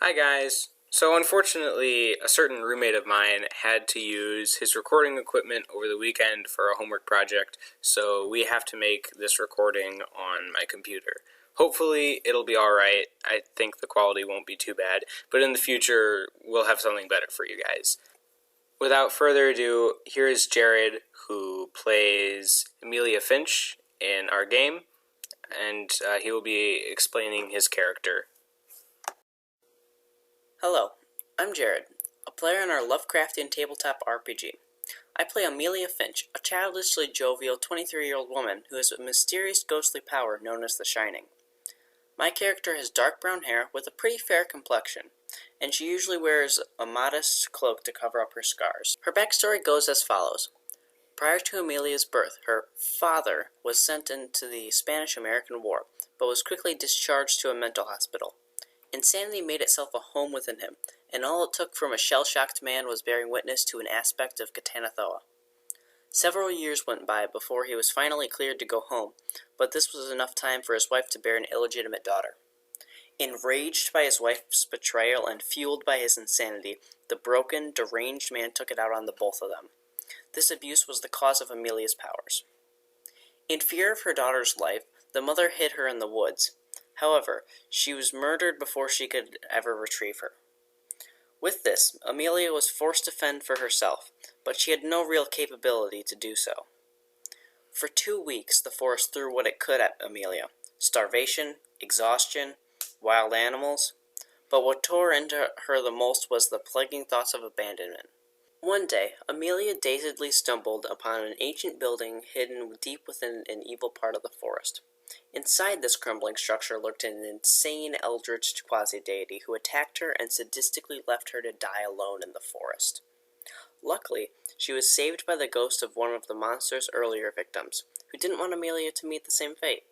Hi guys. So unfortunately, a certain roommate of mine had to use his recording equipment over the weekend for a homework project, so we have to make this recording on my computer. Hopefully it'll be alright. I think the quality won't be too bad, but in the future we'll have something better for you guys. Without further ado, here is Jared, who plays Emelia Finch in our game, and he will be explaining his character. Hello, I'm Jared, a player in our Lovecraftian tabletop RPG. I play Emelia Finch, a childishly jovial 23-year-old woman who has a mysterious ghostly power known as the Shining. My character has dark brown hair with a pretty fair complexion, and she usually wears a modest cloak to cover up her scars. Her backstory goes as follows. Prior to Emelia's birth, her father was sent into the Spanish-American War, but was quickly discharged to a mental hospital. Insanity made itself a home within him, and all it took from a shell-shocked man was bearing witness to an aspect of Katanathoa. Several years went by before he was finally cleared to go home, but this was enough time for his wife to bear an illegitimate daughter. Enraged by his wife's betrayal and fueled by his insanity, the broken, deranged man took it out on the both of them. This abuse was the cause of Emelia's powers. In fear of her daughter's life, the mother hid her in the woods. However, she was murdered before she could ever retrieve her. With this, Emelia was forced to fend for herself, but she had no real capability to do so. For 2 weeks, the forest threw what it could at Emelia: starvation, exhaustion, wild animals. But what tore into her the most was the plaguing thoughts of abandonment. One day, Emelia dazedly stumbled upon an ancient building hidden deep within an evil part of the forest. Inside this crumbling structure lurked an insane eldritch quasi-deity who attacked her and sadistically left her to die alone in the forest. Luckily, she was saved by the ghost of one of the monster's earlier victims, who didn't want Emelia to meet the same fate.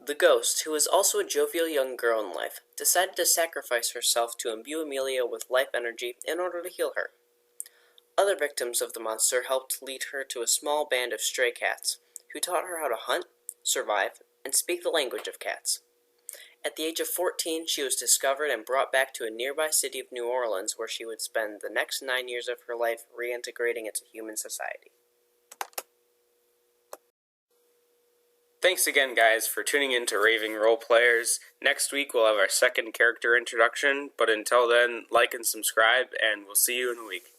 The ghost, who was also a jovial young girl in life, decided to sacrifice herself to imbue Emelia with life energy in order to heal her. Other victims of the monster helped lead her to a small band of stray cats, who taught her how to hunt, survive, and speak the language of cats. At the age of 14, she was discovered and brought back to a nearby city of New Orleans, where she would spend the next 9 years of her life reintegrating into human society. Thanks again, guys, for tuning in to Raving Role Players. Next week we'll have our second character introduction, but until then, like and subscribe, and we'll see you in a week.